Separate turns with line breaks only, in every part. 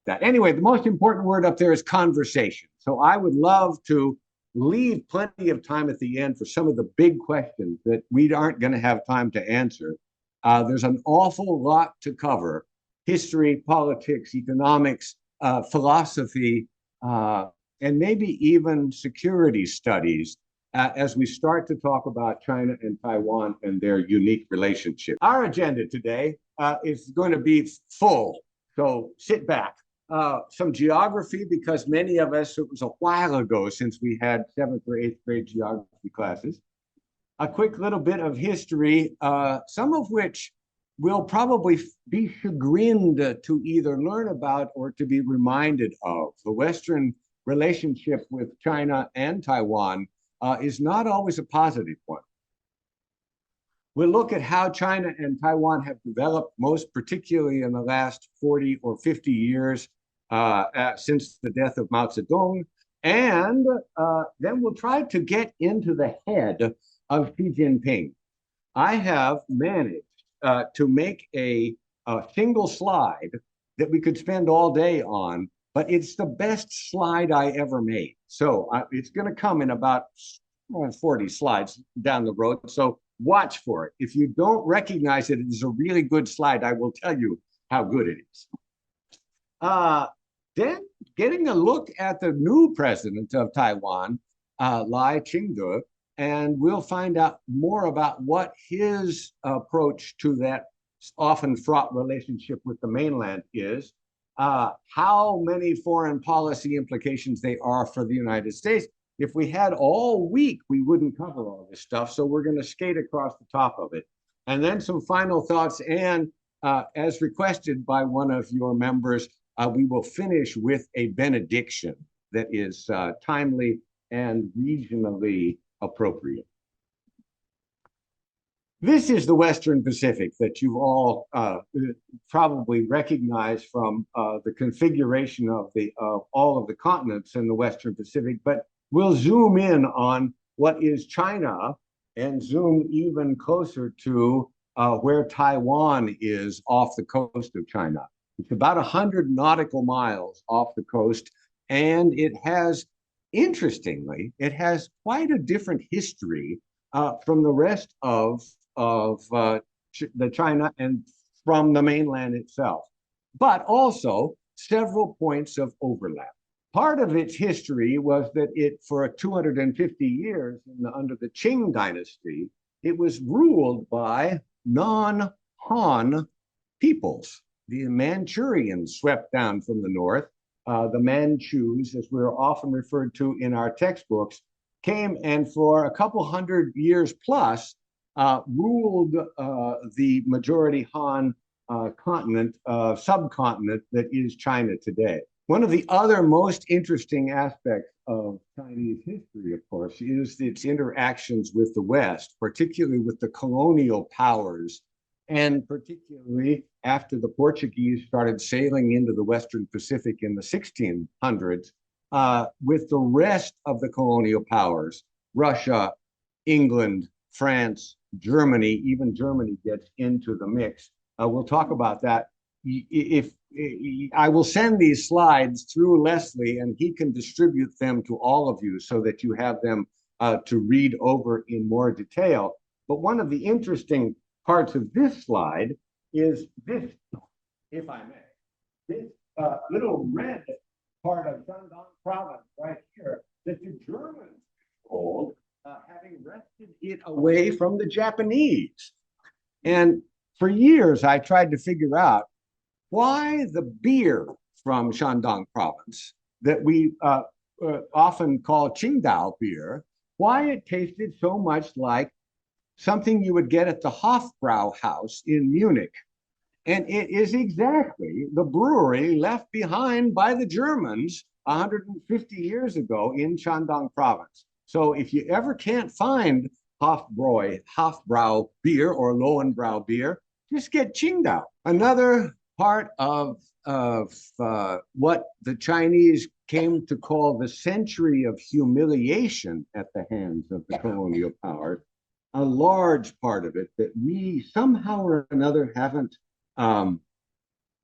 that. Anyway, the most important word up there is conversation. So I would love to leave plenty of time at the end for some of the big questions that we aren't going to have time to answer. There's an awful lot to cover: history, politics, economics, philosophy, and maybe even security studies as we start to talk about China and Taiwan and their unique relationship. Our agenda today is going to be full, so sit back. Some geography, because many of us, it was a while ago since we had 7th or 8th grade geography classes. A quick little bit of history, some of which will probably be chagrined to either learn about or to be reminded of. The Western relationship with China and Taiwan is not always a positive one. We'll look at how China and Taiwan have developed, most particularly in the last 40 or 50 years since the death of Mao Zedong. And then we'll try to get into the head of Xi Jinping. I have managed to make a single slide that we could spend all day on, but it's the best slide I ever made. So it's going to come in about 40 slides down the road. So watch for it. If you don't recognize it as a really good slide, I will tell you how good it is. Then getting a look at the new president of Taiwan, Lai Ching-te, and we'll find out more about what his approach to that often fraught relationship with the mainland is, how many foreign policy implications they are for the United States. If we had all week, we wouldn't cover all this stuff, so we're going to skate across the top of it. And then some final thoughts, and as requested by one of your members, we will finish with a benediction that is timely and regionally appropriate. This is the Western Pacific that you've all probably recognized from the configuration of all of the continents in the Western Pacific, but we'll zoom in on what is China and zoom even closer to where Taiwan is off the coast of China. It's about 100 nautical miles off the coast, and it has, interestingly, it has quite a different history from the rest of the China and from the mainland itself, but also several points of overlap. Part of its history was that it, for 250 years under the Qing dynasty, it was ruled by non-Han peoples. The Manchurians swept down from the north. The Manchus, as we're often referred to in our textbooks, came and for a couple hundred years plus ruled the majority Han subcontinent that is China today. One of the other most interesting aspects of Chinese history, of course, is its interactions with the West, particularly with the colonial powers, and particularly after the Portuguese started sailing into the Western Pacific in the 1600s, with the rest of the colonial powers, Russia, England, France, Germany, even Germany gets into the mix. We'll talk about that. If I will send these slides through Leslie, and he can distribute them to all of you so that you have them to read over in more detail. But one of the interesting parts of this slide is this, if I may, this little red part of Shandong province right here that the Germans controlled, having wrested it away from the Japanese. And for years, I tried to figure out why the beer from Shandong province that we often call Qingdao beer, why it tasted so much like something you would get at the Hofbrauhaus in Munich. And it is exactly the brewery left behind by the Germans 150 years ago in Shandong province. So if you ever can't find Hofbrau beer or Lowenbrau beer, just get Qingdao. Another part of what the Chinese came to call the century of humiliation at the hands of the colonial powers, a large part of it that we somehow or another haven't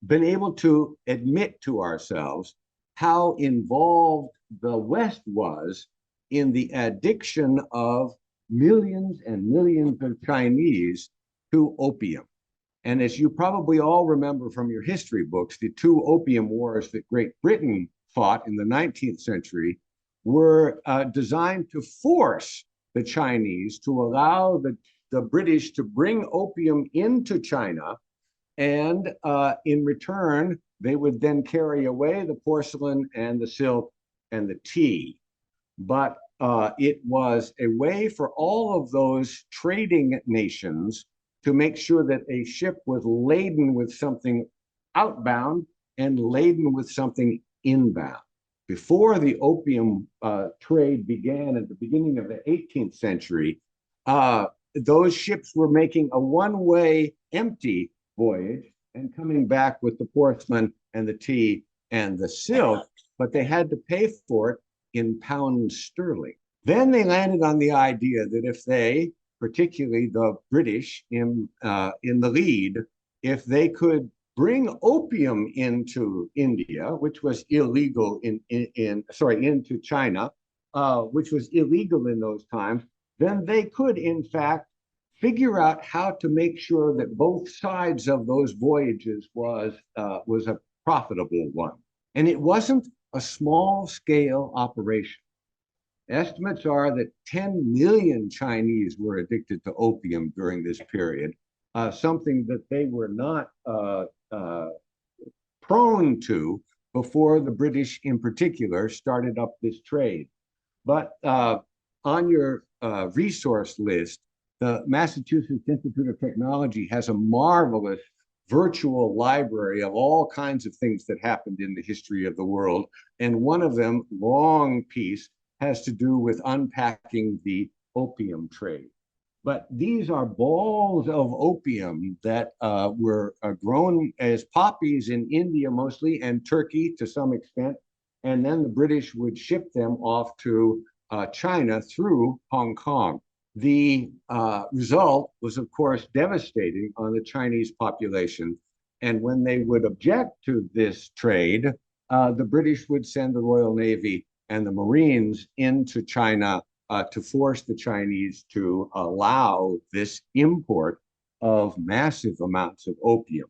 been able to admit to ourselves how involved the West was in the addiction of millions and millions of Chinese to opium. And as you probably all remember from your history books, the two opium wars that Great Britain fought in the 19th century were designed to force the Chinese to allow the British to bring opium into China. And in return, they would then carry away the porcelain and the silk and the tea. But it was a way for all of those trading nations to make sure that a ship was laden with something outbound and laden with something inbound. Before the opium trade began at the beginning of the 18th century, those ships were making a one-way empty voyage and coming back with the porcelain and the tea and the silk, but they had to pay for it in pounds sterling. Then they landed on the idea that if they, particularly the British in the lead, if they could bring opium into India, which was illegal into China, which was illegal in those times, then they could, in fact, figure out how to make sure that both sides of those voyages was a profitable one. And it wasn't a small-scale operation. Estimates are that 10 million Chinese were addicted to opium during this period, something that they were not prone to before the British in particular started up this trade. But on your resource list, the Massachusetts Institute of Technology has a marvelous virtual library of all kinds of things that happened in the history of the world. And one of them, long piece, has to do with unpacking the opium trade. But these are balls of opium that were grown as poppies in India mostly, and Turkey to some extent. And then the British would ship them off to China through Hong Kong. The result was, of course, devastating on the Chinese population. And when they would object to this trade, the British would send the Royal Navy and the Marines into China to force the Chinese to allow this import of massive amounts of opium.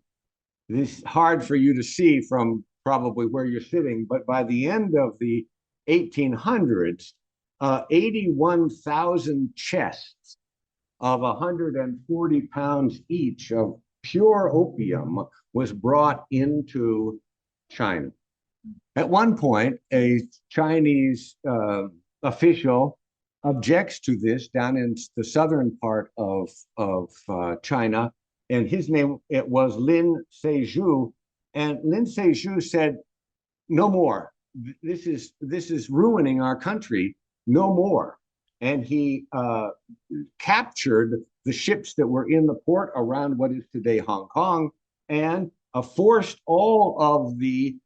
This is hard for you to see from probably where you're sitting, but by the end of the 1800s, 81,000 chests of 140 pounds each of pure opium was brought into China. At one point, a Chinese official objects to this down in the southern part of China, and his name, it was Lin Seizhu, and Lin Seizhu said, "No more. This is ruining our country. No more." And he captured the ships that were in the port around what is today Hong Kong, and forced all of the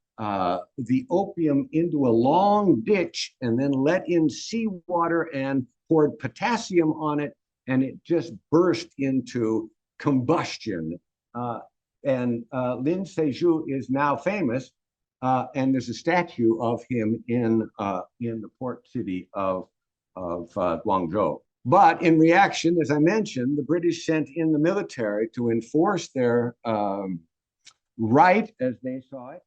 opium into a long ditch, and then let in seawater and poured potassium on it, and it just burst into combustion. And Lin Seizhu is now famous, and there's a statue of him in the port city of Guangzhou. But in reaction, as I mentioned, the British sent in the military to enforce their right, as they saw it,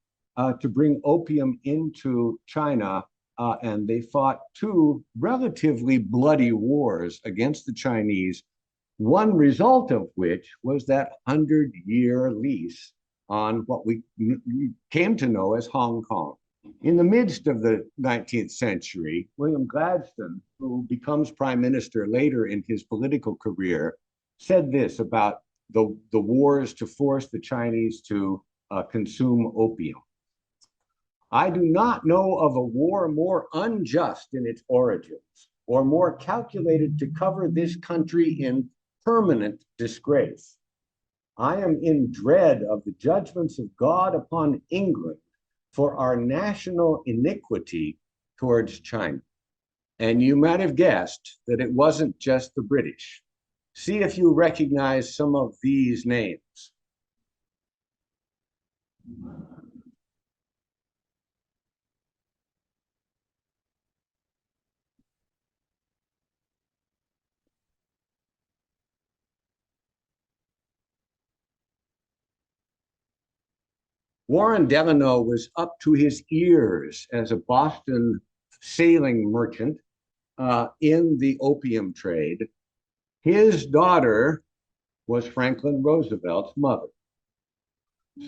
to bring opium into China, and they fought two relatively bloody wars against the Chinese, one result of which was that 100-year lease on what we came to know as Hong Kong. In the midst of the 19th century, William Gladstone, who becomes prime minister later in his political career, said this about the wars to force the Chinese to consume opium. "I do not know of a war more unjust in its origins, or more calculated to cover this country in permanent disgrace. I am in dread of the judgments of God upon England for our national iniquity towards China." And you might have guessed that it wasn't just the British. See if you recognize some of these names. Warren Devenot was up to his ears as a Boston sailing merchant in the opium trade. His daughter was Franklin Roosevelt's mother.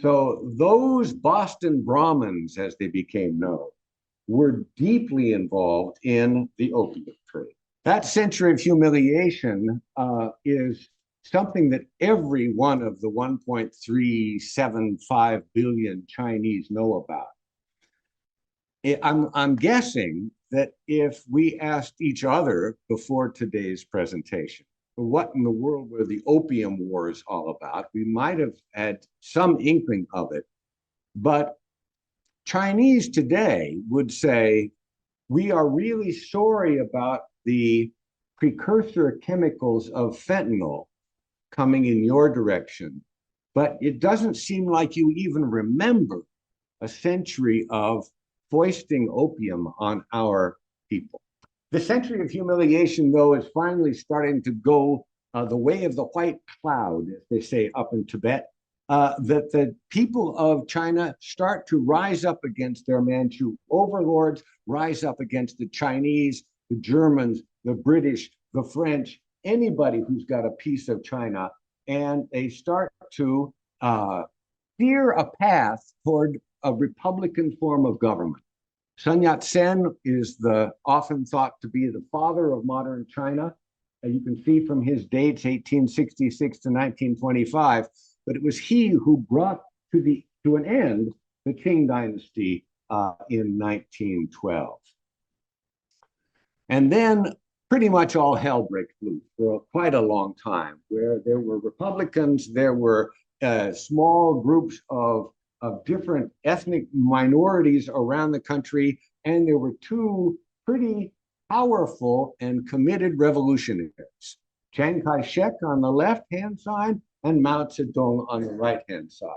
So those Boston Brahmins, as they became known, were deeply involved in the opium trade. That century of humiliation is something that every one of the 1.375 billion Chinese know about. I'm guessing that if we asked each other before today's presentation, what in the world were the opium wars all about, we might have had some inkling of it. But Chinese today would say, we are really sorry about the precursor chemicals of fentanyl coming in your direction, but it doesn't seem like you even remember a century of foisting opium on our people. The century of humiliation, though, is finally starting to go the way of the white cloud, as they say up in Tibet, that the people of China start to rise up against their Manchu overlords, rise up against the Chinese, the Germans, the British, the French, anybody who's got a piece of China, and they start to steer a path toward a republican form of government. Sun Yat-sen is often thought to be the father of modern China. And you can see from his dates, 1866 to 1925, but it was he who brought to an end the Qing dynasty in 1912. And then pretty much all hell breaks loose for quite a long time, where there were Republicans, there were small groups of different ethnic minorities around the country, and there were two pretty powerful and committed revolutionaries, Chiang Kai-shek on the left-hand side and Mao Zedong on the right-hand side.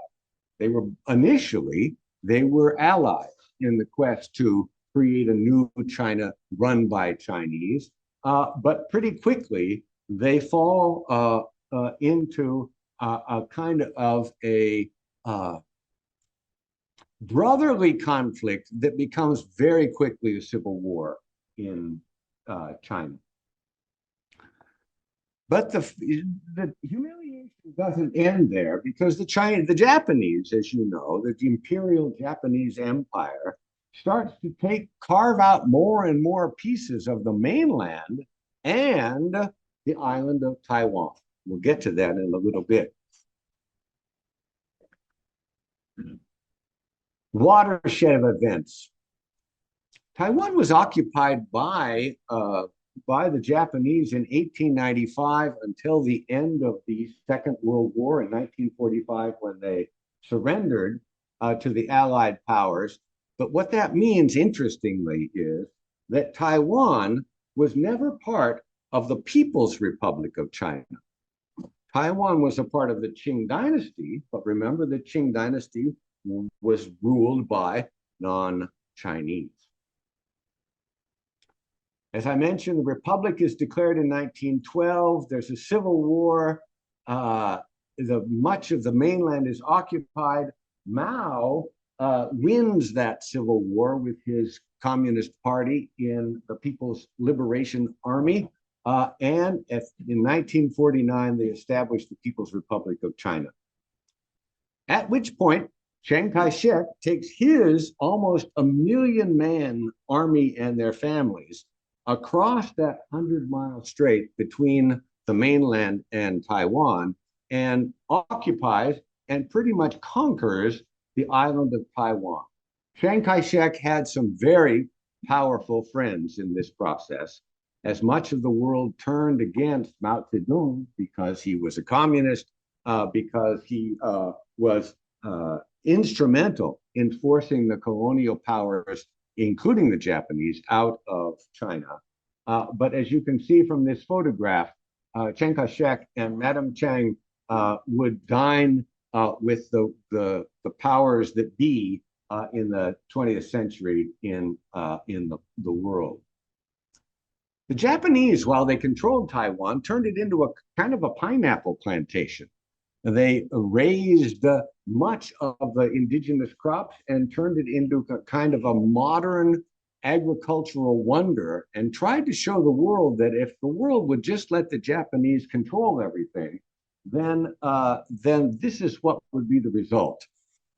Initially, they were allies in the quest to create a new China run by Chinese, but pretty quickly they fall into a kind of a brotherly conflict that becomes very quickly a civil war in China. But the humiliation doesn't end there, because the Japanese, as you know, the Imperial Japanese Empire starts to carve out more and more pieces of the mainland and the island of Taiwan. We'll get to that in a little bit. Watershed of events. Taiwan was occupied by the Japanese in 1895 until the end of the Second World War in 1945, when they surrendered to the Allied powers. But what that means, interestingly, is that Taiwan was never part of the People's Republic of China. Taiwan was a part of the Qing dynasty, but remember, the Qing dynasty was ruled by non-Chinese. As I mentioned, the Republic is declared in 1912. There's a civil war. Much of the mainland is occupied. Mao wins that civil war with his Communist Party in the People's Liberation Army. And in 1949, they established the People's Republic of China. At which point, Chiang Kai-shek takes his almost 1 million man army and their families across that 100-mile strait between the mainland and Taiwan, and occupies and pretty much conquers the island of Taiwan. Chiang Kai-shek had some very powerful friends in this process, as much of the world turned against Mao Zedong because he was a communist, because he was instrumental in forcing the colonial powers, including the Japanese, out of China. But as you can see from this photograph, Chiang Kai-shek and Madame Chiang would dine with the powers that be in the 20th century in the world. The Japanese, while they controlled Taiwan, turned it into a kind of a pineapple plantation. They raised much of the indigenous crops and turned it into a kind of a modern agricultural wonder, and tried to show the world that if the world would just let the Japanese control everything, then this is what would be the result.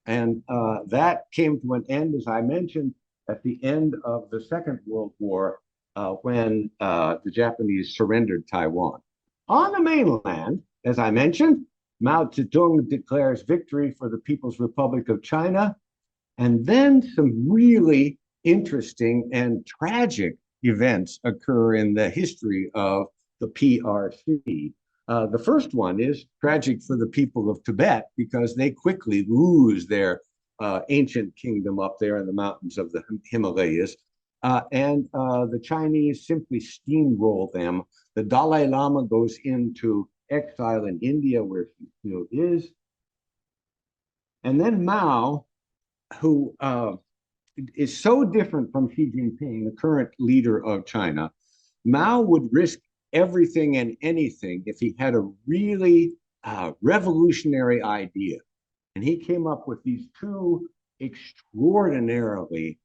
And that came to an end, as I mentioned, at the end of the Second World War, when the Japanese surrendered Taiwan. On the mainland, as I mentioned, Mao Zedong declares victory for the People's Republic of China, and then some really interesting and tragic events occur in the history of the PRC. The first one is tragic for the people of Tibet because they quickly lose their ancient kingdom up there in the mountains of the Himalayas. And the Chinese simply steamroll them. The Dalai Lama goes into exile in India, where he still is. And then Mao, who is so different from Xi Jinping, the current leader of China, Mao would risk everything and anything if he had a really revolutionary idea. And he came up with these two extraordinarily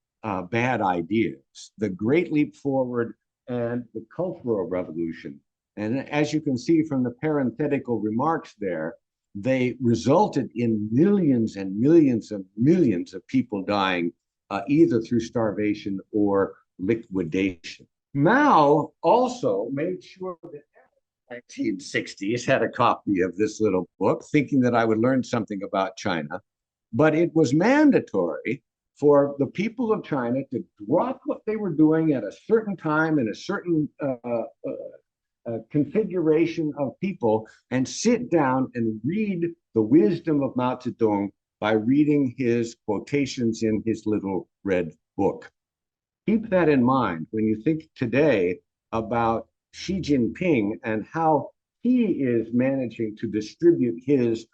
bad ideas: the Great Leap Forward and the Cultural Revolution. And as you can see from the parenthetical remarks there, they resulted in millions and millions and millions of people dying, either through starvation or liquidation. Mao also made sure that in the 1960s had a copy of this little book, thinking that I would learn something about China. But it was mandatory for the people of China to drop what they were doing at a certain time in a certain configuration of people and sit down and read the wisdom of Mao Zedong by reading his quotations in his little red book. Keep that in mind when you think today about Xi Jinping and how he is managing to distribute his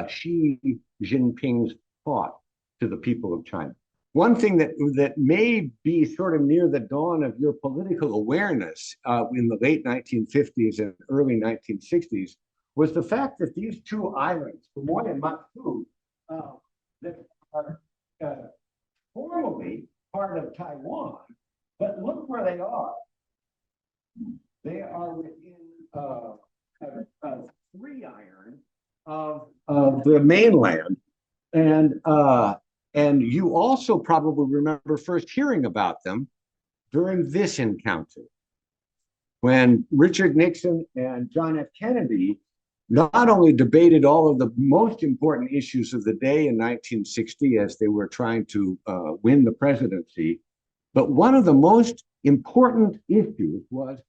Xi Jinping's thought to the people of China. One thing that may be sort of near the dawn of your political awareness in the late 1950s and early 1960s was the fact that these two islands, Quemoy and Matsu, that are formally part of Taiwan, but look where they are. They are within 3 iron of the mainland, and you also probably remember first hearing about them during this encounter, when Richard Nixon and John F. Kennedy not only debated all of the most important issues of the day in 1960 as they were trying to win the presidency, but one of the most important issues was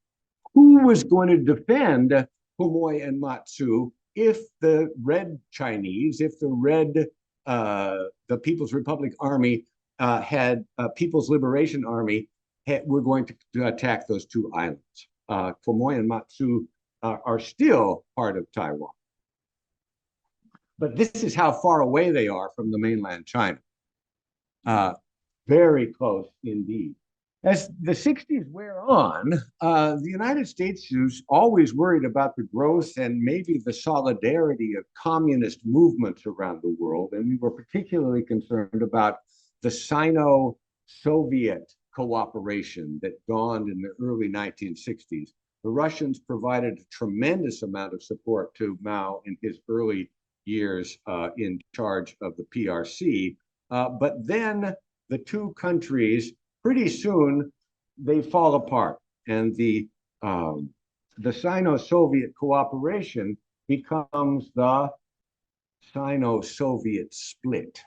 who was going to defend Quemoy and Matsu if the Red Chinese, if the People's Republic Army People's Liberation Army were going to attack those two islands. Quemoy and Matsu are still part of Taiwan. But this is how far away they are from the mainland China. Very close indeed. As the 60s wear on, the United States is always worried about the growth and maybe the solidarity of communist movements around the world. And we were particularly concerned about the Sino-Soviet cooperation that dawned in the early 1960s. The Russians provided a tremendous amount of support to Mao in his early years in charge of the PRC. But then the two countries, pretty soon, they fall apart. And the Sino-Soviet cooperation becomes the Sino-Soviet split.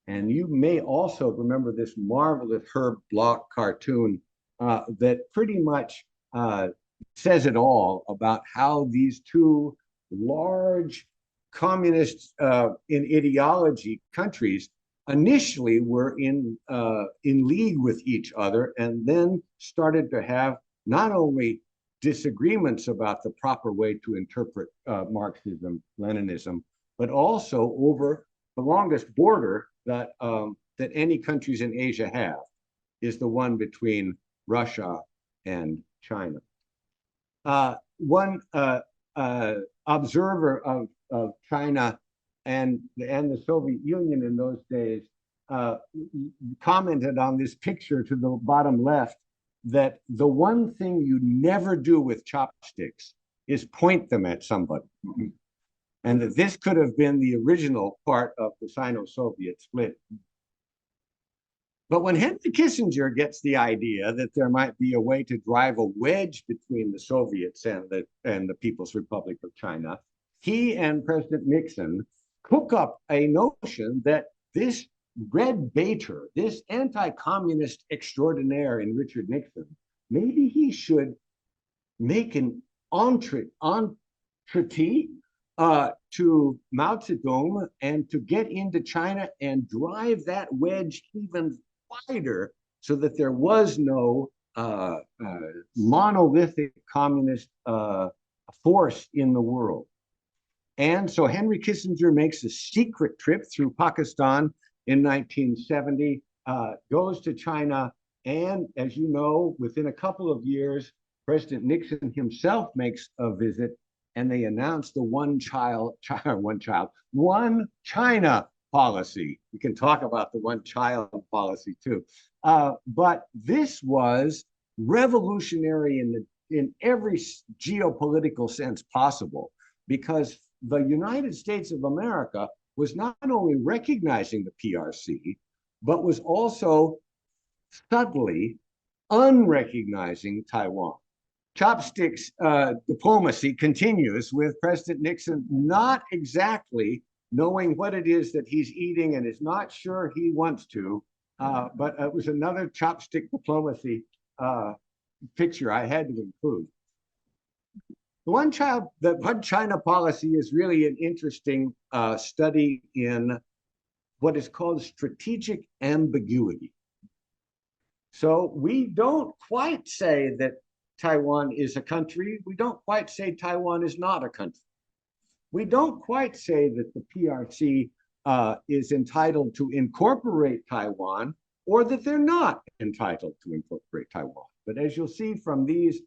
And you may also remember this marvelous Herb Bloch cartoon that pretty much says it all about how these two large communist in ideology countries initially were in league with each other, and then started to have not only disagreements about the proper way to interpret Marxism, Leninism, but also over the longest border that any countries in Asia have, is the one between Russia and China. One observer of China and the Soviet Union in those days commented on this picture to the bottom left that the one thing you never do with chopsticks is point them at somebody. And that this could have been the original part of the Sino-Soviet split. But when Henry Kissinger gets the idea that there might be a way to drive a wedge between the Soviets and the People's Republic of China, he and President Nixon cook up a notion that this red baiter, this anti-communist extraordinaire in Richard Nixon, maybe he should make an entree to Mao Zedong and to get into China and drive that wedge even wider so that there was no monolithic communist force in the world. And so Henry Kissinger makes a secret trip through Pakistan in 1970, goes to China, and as you know, within a couple of years, President Nixon himself makes a visit, and they announce the one China policy. We can talk about the one child policy too. But this was revolutionary in every geopolitical sense possible, because the United States of America was not only recognizing the PRC, but was also subtly unrecognizing Taiwan. Chopsticks diplomacy continues with President Nixon not exactly knowing what it is that he's eating and is not sure he wants to, but it was another chopstick diplomacy picture I had to include. The one China policy is really an interesting study in what is called strategic ambiguity. So we don't quite say that Taiwan is a country. We don't quite say Taiwan is not a country. We don't quite say that the PRC is entitled to incorporate Taiwan, or that they're not entitled to incorporate Taiwan. But as you'll see from these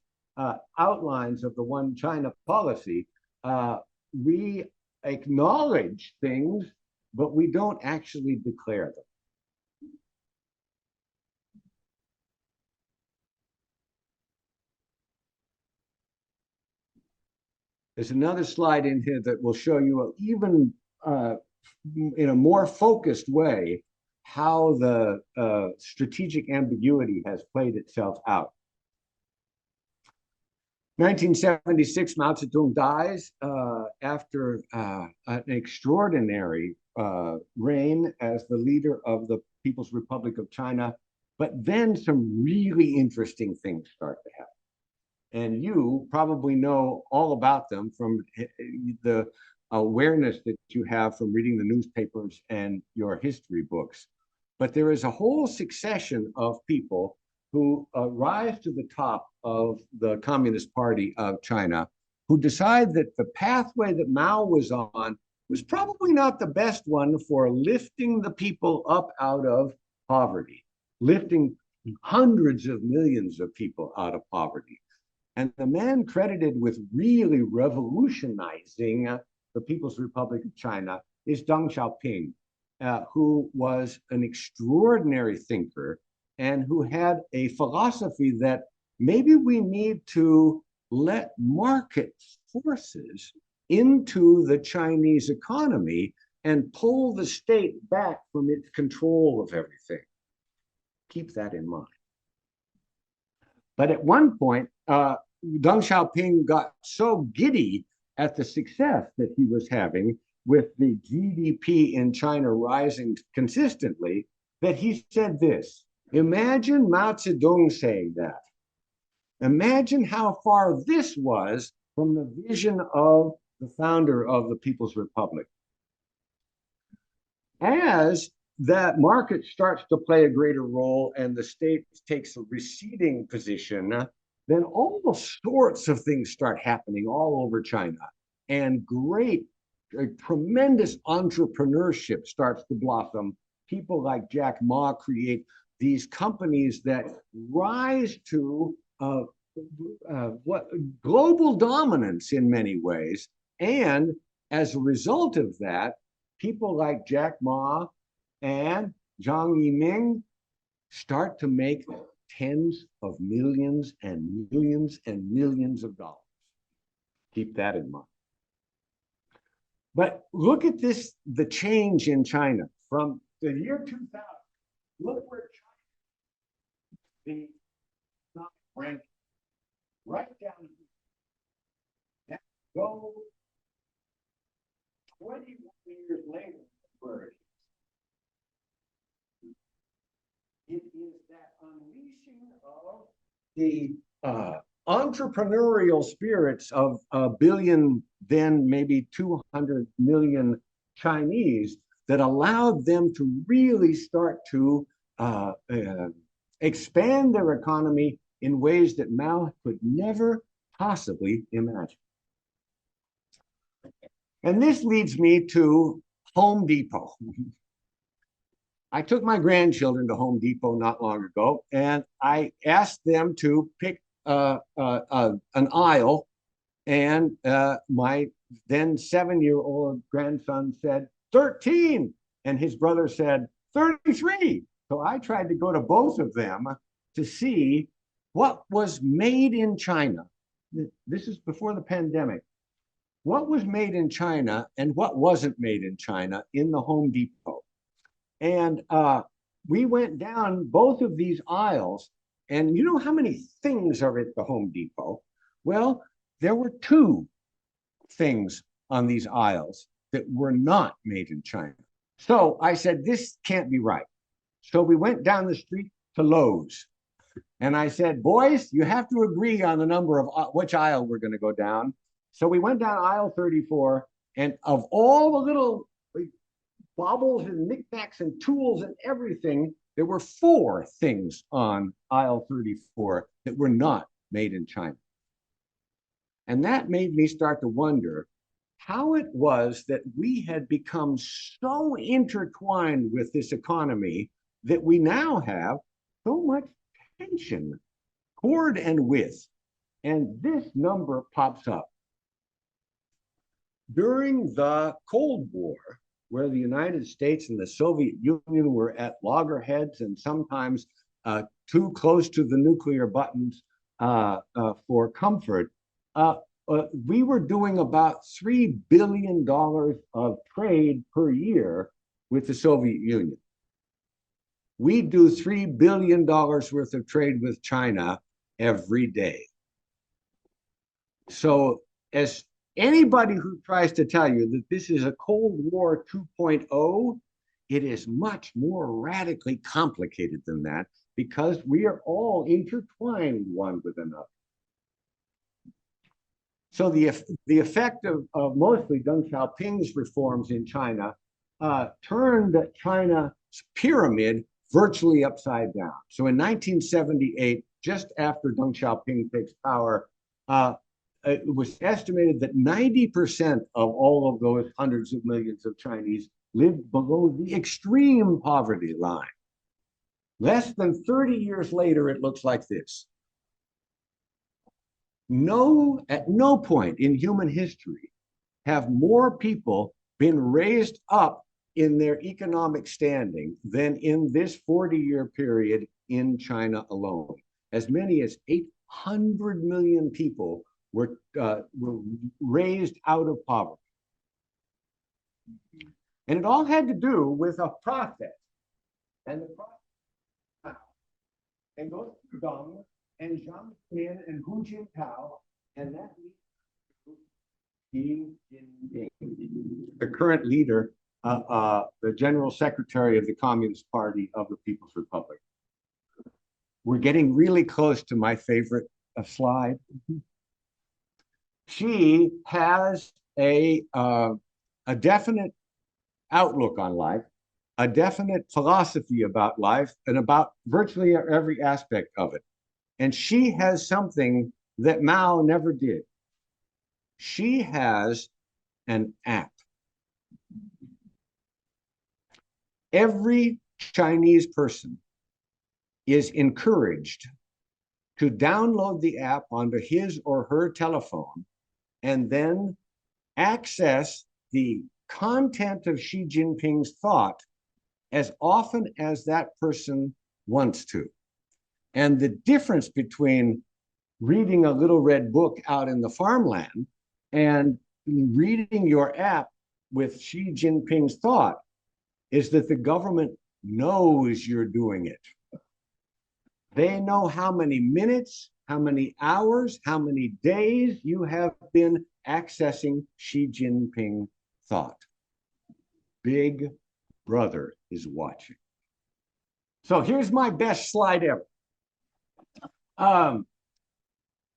outlines of the one China policy, we acknowledge things, but we don't actually declare them. There's another slide in here that will show you even in a more focused way how the strategic ambiguity has played itself out. 1976, Mao Zedong dies after an extraordinary reign as the leader of the People's Republic of China, but then some really interesting things start to happen. And you probably know all about them from the awareness that you have from reading the newspapers and your history books. But there is a whole succession of people who rise to the top of the Communist Party of China, who decide that the pathway that Mao was on was probably not the best one for lifting the people up out of poverty, lifting hundreds of millions of people out of poverty. And the man credited with really revolutionizing the People's Republic of China is Deng Xiaoping, who was an extraordinary thinker and who had a philosophy that maybe we need to let market forces into the Chinese economy and pull the state back from its control of everything. Keep that in mind. But at one point, Deng Xiaoping got so giddy at the success that he was having with the GDP in China rising consistently that he said this: imagine Mao Zedong saying that. Imagine how far this was from the vision of the founder of the People's Republic. As that market starts to play a greater role and the state takes a receding position, then all sorts of things start happening all over China. And great a tremendous entrepreneurship starts to blossom. People like Jack Ma create these companies that rise to what global dominance in many ways. And as a result of that, people like Jack Ma and Zhang Yiming start to make tens of millions and millions and millions of dollars. Keep that in mind. But look at this, the change in China from the year 2000. Look where China, the economic ranking, right down here. Go 21 years later, where it is that unleashing of the entrepreneurial spirits of a billion, then maybe 200 million Chinese that allowed them to really start to expand their economy in ways that Mao could never possibly imagine. And this leads me to Home Depot. I took my grandchildren to Home Depot not long ago, and I asked them to pick an aisle, and my then 7-year-old grandson said 13, and his brother said 33. So I tried to go to both of them to see what was made in China. This is before the pandemic. What was made in China and what wasn't made in China in the Home Depot. And we went down both of these aisles, and you know how many things are at the Home Depot? Well, there were 2 things on these aisles that were not made in China. So I said, this can't be right. So we went down the street to Lowe's. And I said, boys, you have to agree on the number of which aisle we're going to go down. So we went down aisle 34, and of all the little baubles and knickknacks and tools and everything, there were 4 things on aisle 34 that were not made in China. And that made me start to wonder how it was that we had become so intertwined with this economy that we now have so much tension, toward and with. And this number pops up. During the Cold War, where the United States and the Soviet Union were at loggerheads and sometimes too close to the nuclear buttons for comfort, we were doing about $3 billion of trade per year with the Soviet Union. We do $3 billion worth of trade with China every day. So as anybody who tries to tell you that this is a Cold War 2.0, it is much more radically complicated than that, because we are all intertwined one with another. So the effect of mostly Deng Xiaoping's reforms in China turned China's pyramid virtually upside down. So in 1978, just after Deng Xiaoping takes power, it was estimated that 90% of all of those hundreds of millions of Chinese lived below the extreme poverty line. Less than 30 years later, it looks like this. At no point in human history have more people been raised up in their economic standing than in this 40-year period in China alone. As many as 800 million people were raised out of poverty. And it all had to do with a process. And the process and goes to Deng and Jiang Zemin and Hu Jintao, and that leads to Xi Jinping, the current leader, the general secretary of the Communist Party of the People's Republic. We're getting really close to my favorite slide. She has a definite outlook on life, a definite philosophy about life, and about virtually every aspect of it. And she has something that Mao never did. She has an app. every Chinese person is encouraged to download the app onto his or her telephone and then access the content of Xi Jinping's thought as often as that person wants to. And the difference between reading a little red book out in the farmland and reading your app with Xi Jinping's thought is that the government knows you're doing it. They know how many minutes, how many hours, how many days you have been accessing Xi Jinping thought. Big Brother is watching. So here's my best slide ever.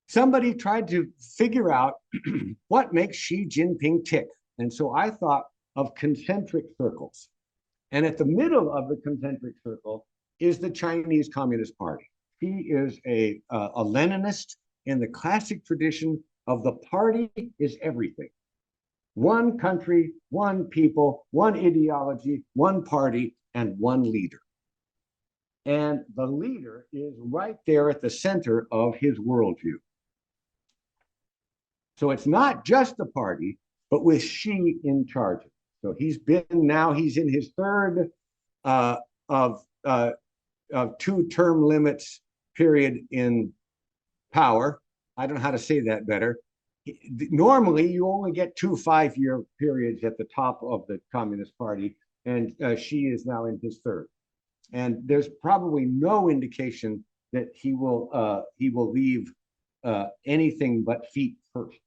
Somebody tried to figure out what makes Xi Jinping tick. And so I thought of concentric circles. And at the middle of the concentric circle is the Chinese Communist Party. He is a Leninist in the classic tradition of the party is everything. One country, one people, one ideology, one party, and one leader. And the leader is right there at the center of his worldview. So it's not just the party, but with Xi in charge. So he's in his third of two term limits period in power. I don't know how to say that better. Normally, you only get 2 5-year periods at the top of the Communist Party, and Xi is now in his third. And there's probably no indication that he will leave anything but feet first.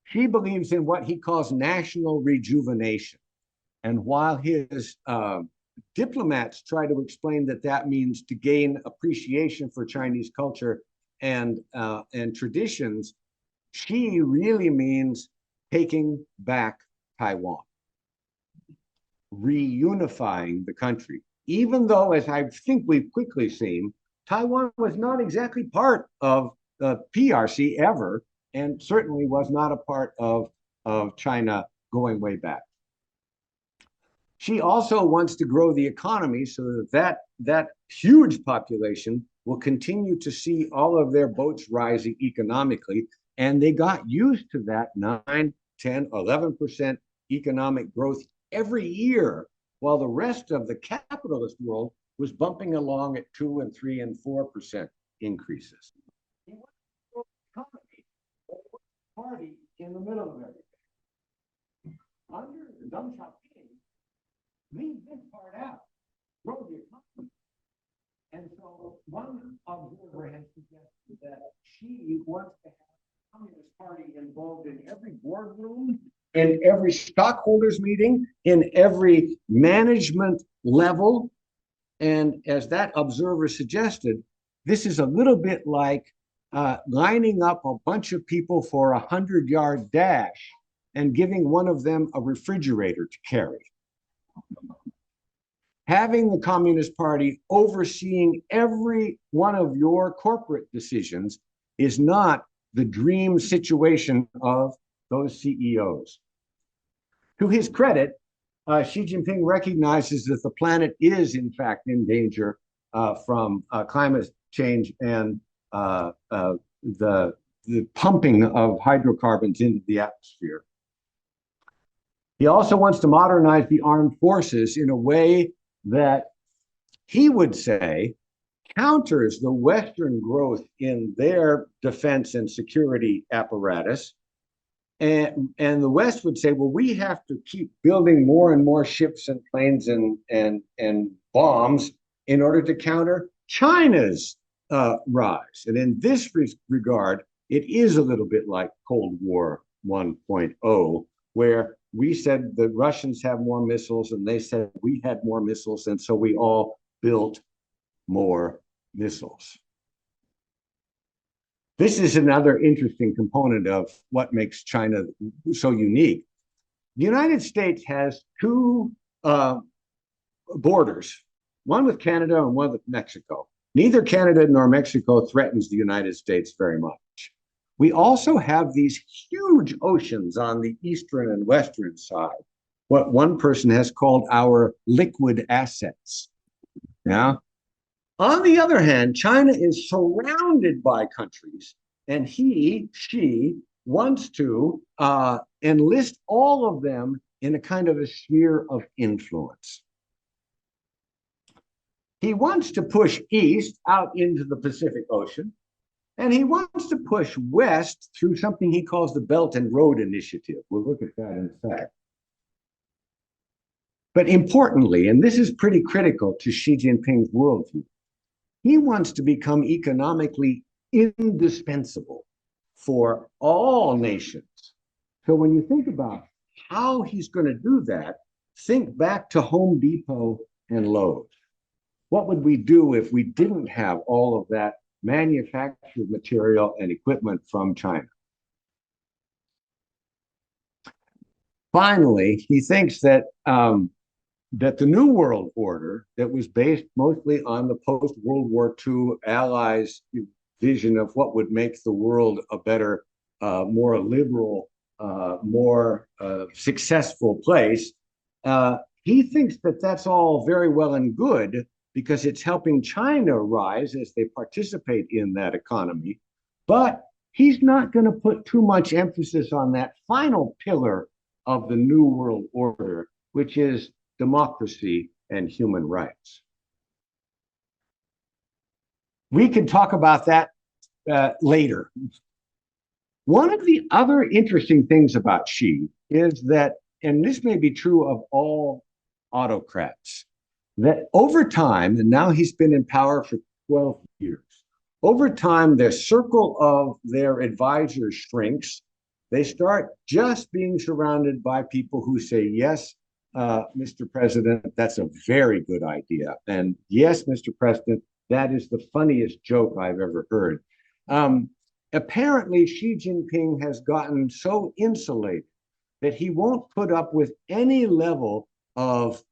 He believes in what he calls national rejuvenation. And while his diplomats try to explain that that means to gain appreciation for Chinese culture and traditions, Xi really means taking back Taiwan, reunifying the country. Even though, as I think we've quickly seen, Taiwan was not exactly part of the PRC ever, and certainly was not a part of China going way back. She also wants to grow the economy so that huge population will continue to see all of their boats rising economically. And they got used to that 9, 10, 11% economic growth every year, while the rest of the capitalist world was bumping along at 2 and 3 and 4% increases. He wants to grow the economy, party in the middle of everything. Under Deng Xiaoping, leave this part out, grow the economy. And so one observer has suggested that Xi wants to have the Communist Party involved in every boardroom, in every stockholders meeting, in every management level. And as that observer suggested, this is a little bit like lining up a bunch of people for a 100-yard dash and giving one of them a refrigerator to carry. Having the Communist Party overseeing every one of your corporate decisions is not the dream situation of those CEOs. To his credit, Xi Jinping recognizes that the planet is in fact in danger from climate change and the pumping of hydrocarbons into the atmosphere. He also wants to modernize the armed forces in a way that he would say counters the Western growth in their defense and security apparatus. And the West would say, well, we have to keep building more and more ships and planes and bombs in order to counter China's rise. And in this regard, it is a little bit like Cold War 1.0, where we said the Russians have more missiles and they said we had more missiles, and so we all built more missiles. This is another interesting component of what makes China so unique. The United States has two borders, one with Canada and one with Mexico. Neither Canada nor Mexico threatens the United States very much. We also have these huge oceans on the eastern and western side, what one person has called our liquid assets. Yeah. On the other hand, China is surrounded by countries, and she wants to enlist all of them in a kind of a sphere of influence. He wants to push east out into the Pacific Ocean, and he wants to push west through something he calls the Belt and Road Initiative. We'll look at that in a sec. But importantly, and this is pretty critical to Xi Jinping's worldview, he wants to become economically indispensable for all nations. So when you think about how he's going to do that, think back to Home Depot and Lowe's. What would we do if we didn't have all of that manufactured material and equipment from China? Finally, he thinks that that the New World Order, that was based mostly on the post-World War II Allies' vision of what would make the world a better, more liberal, more successful place, he thinks that that's all very well and good because it's helping China rise as they participate in that economy. But he's not going to put too much emphasis on that final pillar of the New World Order, which is democracy and human rights. We can talk about that later. One of the other interesting things about Xi is that, and this may be true of all autocrats, that over time, and now he's been in power for 12 years, over time, the circle of their advisors shrinks. They start just being surrounded by people who say, yes, Mr. President, that's a very good idea. And yes, Mr. President, that is the funniest joke I've ever heard. Apparently, Xi Jinping has gotten so insulated that he won't put up with any level of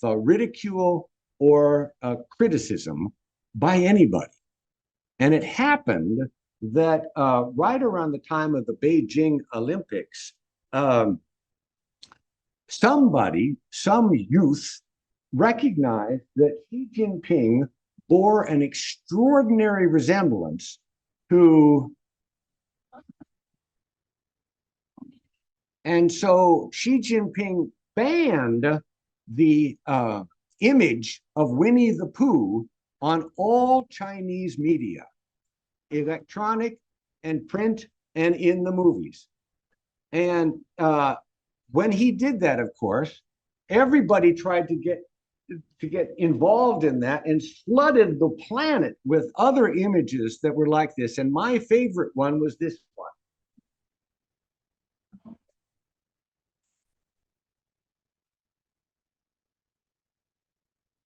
ridicule or criticism by anybody. And it happened that right around the time of the Beijing Olympics, some youth recognized that Xi Jinping bore an extraordinary resemblance to, and so Xi Jinping banned the image of Winnie the Pooh on all Chinese media, electronic and print and in the movies. And when he did that, of course, everybody tried to get involved in that and flooded the planet with other images that were like this. And my favorite one was this one.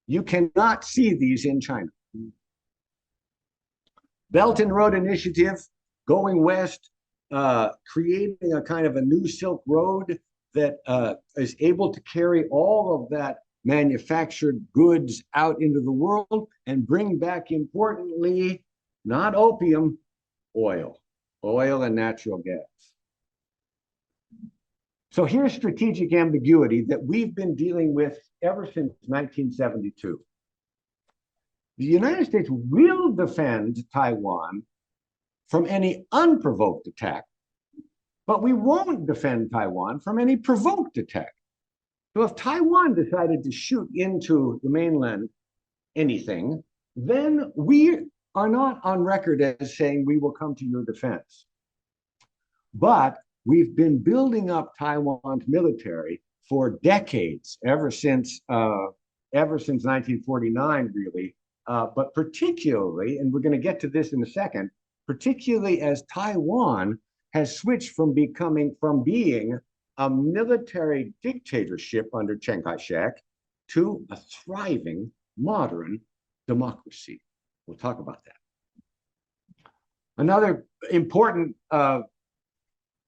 You cannot see these in China. Belt and Road Initiative, going west, creating a kind of a new Silk Road that is able to carry all of that manufactured goods out into the world and bring back, importantly, not opium, oil and natural gas. So here's strategic ambiguity that we've been dealing with ever since 1972. The United States will defend Taiwan from any unprovoked attack, but we won't defend Taiwan from any provoked attack. So if Taiwan decided to shoot into the mainland anything, then we are not on record as saying we will come to your defense. But we've been building up Taiwan's military for decades, ever since 1949, really. But particularly, and we're going to get to this in a second, particularly as Taiwan has switched from being a military dictatorship under Chiang Kai-shek to a thriving modern democracy. We'll talk about that. Another important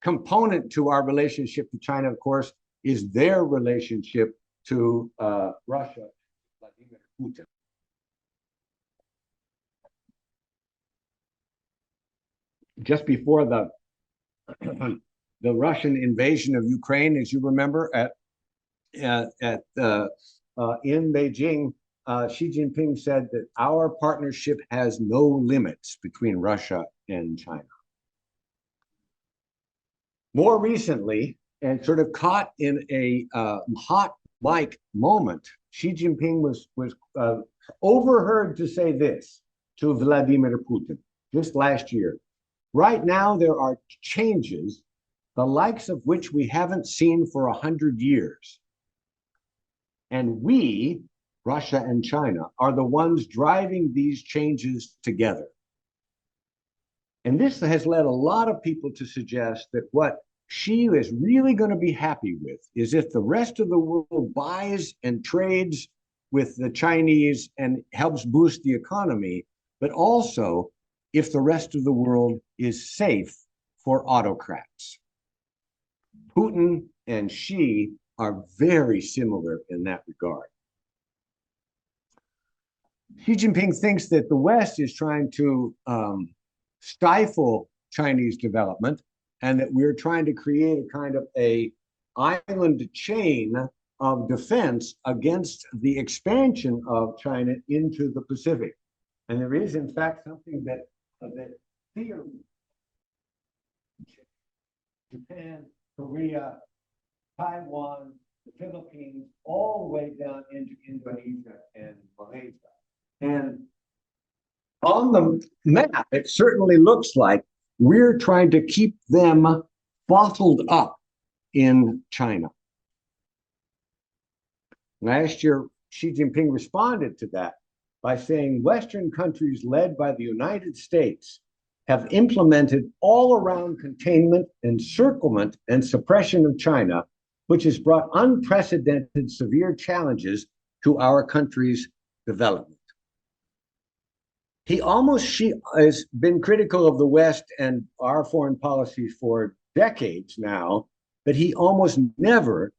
component to our relationship to China, of course, is their relationship to Russia, Vladimir Putin. Just before the Russian invasion of Ukraine, as you remember, in Beijing, Xi Jinping said that our partnership has no limits between Russia and China. More recently, and sort of caught in a hot mic moment, Xi Jinping was overheard to say this to Vladimir Putin just last year. Right now, there are changes, the likes of which we haven't seen for 100 years. And we, Russia and China, are the ones driving these changes together. And this has led a lot of people to suggest that what Xi is really going to be happy with is if the rest of the world buys and trades with the Chinese and helps boost the economy, but also if the rest of the world is safe for autocrats. Putin and Xi are very similar in that regard. Xi Jinping thinks that the West is trying to stifle Chinese development, and that we're trying to create a kind of a island chain of defense against the expansion of China into the Pacific. And there is, in fact, something that theory, Japan, Korea, Taiwan, the Philippines, all the way down into Indonesia and Malaysia. And on the map, it certainly looks like we're trying to keep them bottled up in China. Last year, Xi Jinping responded to that by saying Western countries led by the United States have implemented all-around containment, encirclement, and suppression of China, which has brought unprecedented severe challenges to our country's development. He has been critical of the West and our foreign policies for decades now, but he almost never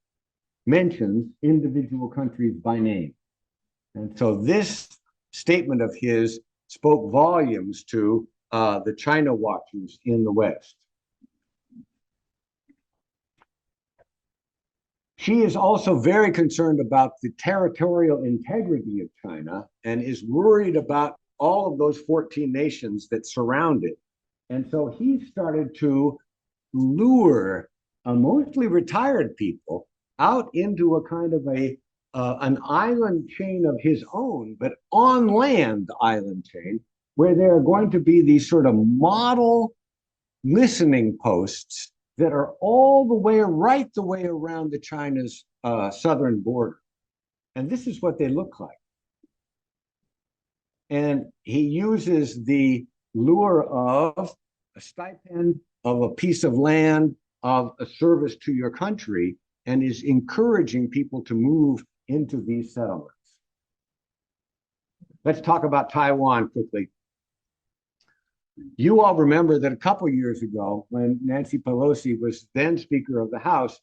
mentions individual countries by name. And so this statement of his spoke volumes to the China watchers in the West. Xi is also very concerned about the territorial integrity of China and is worried about all of those 14 nations that surround it. And so he started to lure mostly retired people out into a kind of an island chain of his own, but on land island chain, where there are going to be these sort of model listening posts that are all the way, right the way around the China's southern border. And this is what they look like. And he uses the lure of a stipend, of a piece of land, of a service to your country, and is encouraging people to move into these settlements. Let's talk about Taiwan quickly. You all remember that a couple years ago, when Nancy Pelosi was then Speaker of the House,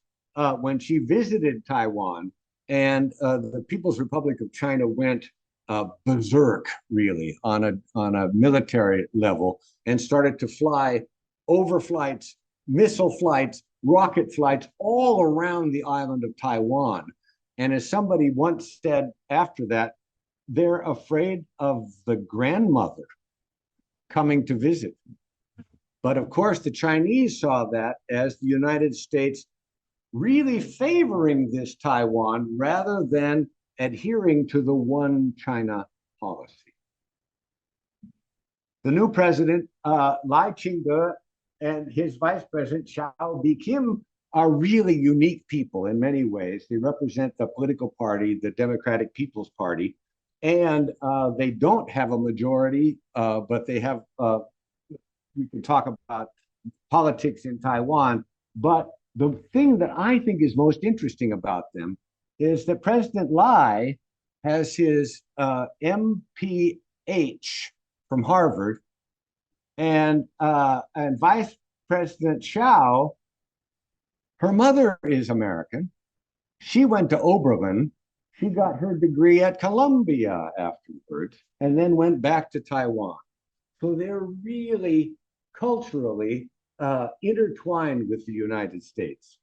when she visited Taiwan, and the People's Republic of China went berserk, really, on a military level, and started to fly overflights, missile flights, rocket flights all around the island of Taiwan. And as somebody once said after that, they're afraid of the grandmother coming to visit. But of course, the Chinese saw that as the United States really favoring this Taiwan rather than adhering to the one China policy. The new president, Lai Ching-te, and his vice president, Xiao Bi-kim, are really unique people in many ways. They represent the political party, the Democratic People's Party, and they don't have a majority, but they have, we can talk about politics in Taiwan, but the thing that I think is most interesting about them is that President Lai has his MPH from Harvard, and Vice President Xiao, her mother is American. She went to Oberlin. She got her degree at Columbia afterwards, and then went back to Taiwan. So they're really culturally intertwined with the United States.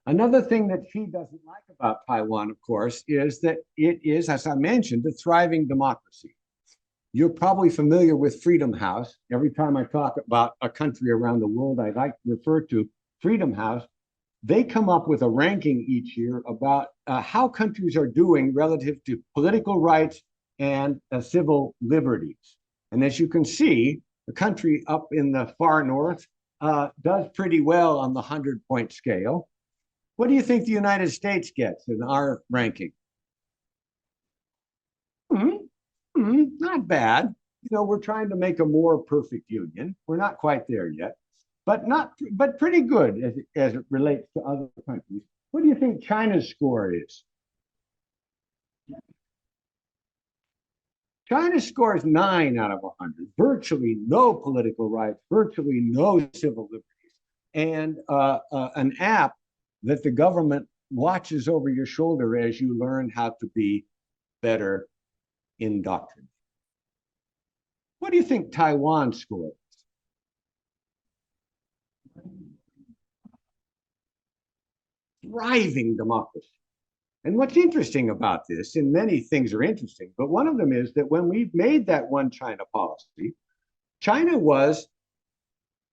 Another thing that she doesn't like about Taiwan, of course, is that it is, as I mentioned, a thriving democracy. You're probably familiar with Freedom House. Every time I talk about a country around the world, I like to refer to Freedom House. They come up with a ranking each year about how countries are doing relative to political rights and civil liberties. And as you can see, the country up in the far north does pretty well on the 100-point scale. What do you think the United States gets in our ranking? Not bad. You know, we're trying to make a more perfect union. We're not quite there yet, but pretty good as it relates to other countries. What do you think China's score is? China's score is 9 out of 100. Virtually no political rights, virtually no civil liberties, and an app that the government watches over your shoulder as you learn how to be better indoctrinated. What do you think Taiwan scored? Thriving democracy. And what's interesting about this, and many things are interesting, but one of them is that when we made that one China policy, China was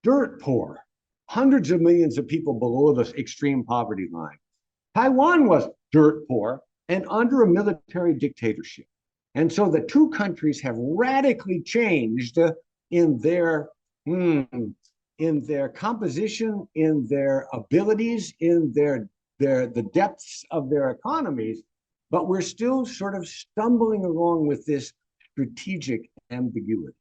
dirt poor, hundreds of millions of people below the extreme poverty line. Taiwan was dirt poor and under a military dictatorship. And so the two countries have radically changed in their in their composition, in their abilities, in the depths of their economies, but we're still sort of stumbling along with this strategic ambiguity.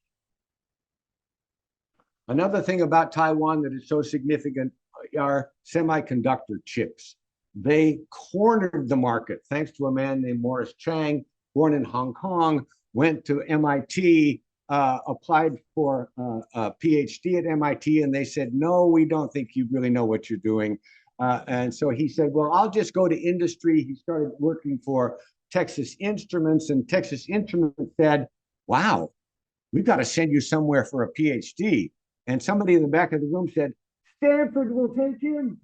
Another thing about Taiwan that is so significant are semiconductor chips. They cornered the market thanks to a man named Morris Chang, born in Hong Kong, went to MIT, applied for a PhD at MIT, and they said, no, we don't think you really know what you're doing. And so he said, well, I'll just go to industry. He started working for Texas Instruments, and Texas Instruments said, wow, we've got to send you somewhere for a PhD. And somebody in the back of the room said, Stanford will take him.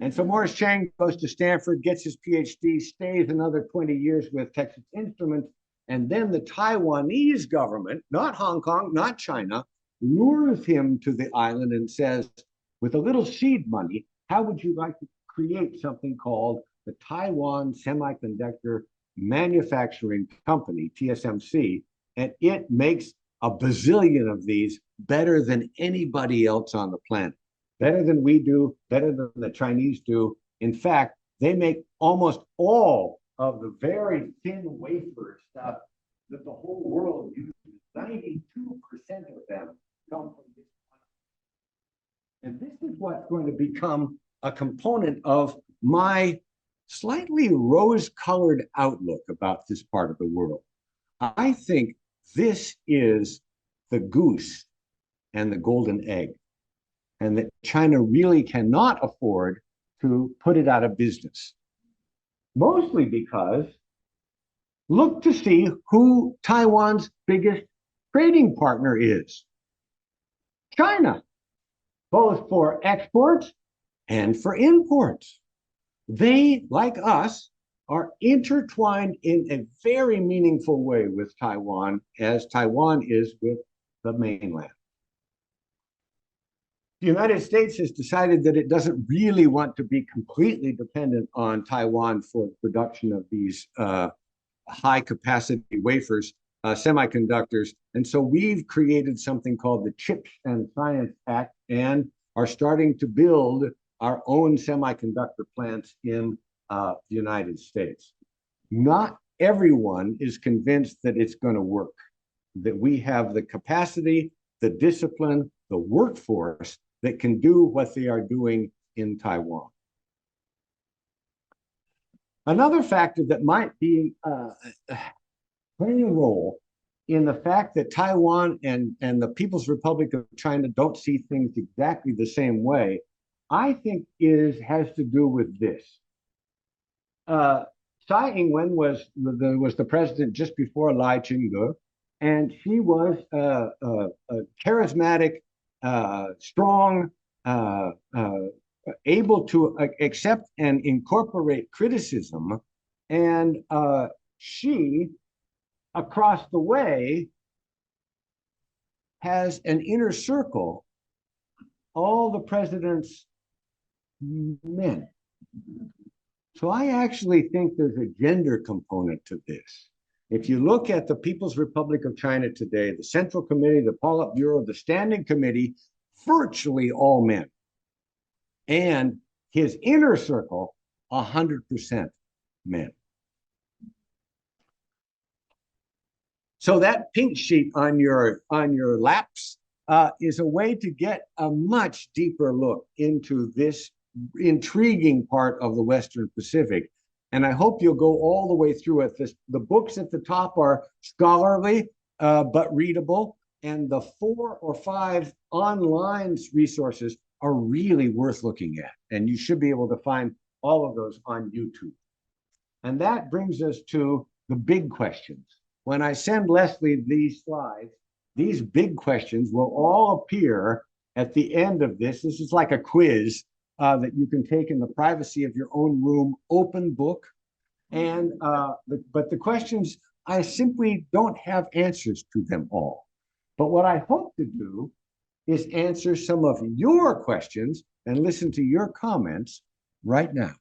And so Morris Chang goes to Stanford, gets his PhD, stays another 20 years with Texas Instruments. And then the Taiwanese government, not Hong Kong, not China, lures him to the island and says, with a little seed money, how would you like to create something called the Taiwan Semiconductor Manufacturing Company, TSMC? And it makes a bazillion of these better than anybody else on the planet. Better than we do, better than the Chinese do. In fact, they make almost all of the very thin wafer stuff that the whole world uses. 92% of them come from this country. And this is what's going to become a component of my slightly rose-colored outlook about this part of the world. I think this is the goose and the golden egg, and that China really cannot afford to put it out of business. Mostly because look to see who Taiwan's biggest trading partner is. China, both for exports and for imports. They, like us, are intertwined in a very meaningful way with Taiwan, as Taiwan is with the mainland. The United States has decided that it doesn't really want to be completely dependent on Taiwan for the production of these high capacity wafers, semiconductors. And so we've created something called the Chips and Science Act and are starting to build our own semiconductor plants in the United States. Not everyone is convinced that it's going to work, that we have the capacity, the discipline, the workforce that can do what they are doing in Taiwan. Another factor that might be playing a role in the fact that Taiwan and the People's Republic of China don't see things exactly the same way, I think has to do with this. Tsai Ing-wen was the president just before Lai Ching-te, and she was a charismatic, strong, able to accept and incorporate criticism. And she, across the way, has an inner circle, all the president's men. So I actually think there's a gender component to this. If you look at the People's Republic of China today, the Central Committee, the Politburo, the Standing Committee, virtually all men. And his inner circle, 100% men. So that pink sheet on your laps is a way to get a much deeper look into this intriguing part of the Western Pacific. And I hope you'll go all the way through it. The books at the top are scholarly, but readable. And the 4 or 5 online resources are really worth looking at. And you should be able to find all of those on YouTube. And that brings us to the big questions. When I send Leslie these slides, these big questions will all appear at the end of this. This is like a quiz that you can take in the privacy of your own room, open book. And but the questions, I simply don't have answers to them all. But what I hope to do is answer some of your questions and listen to your comments right now.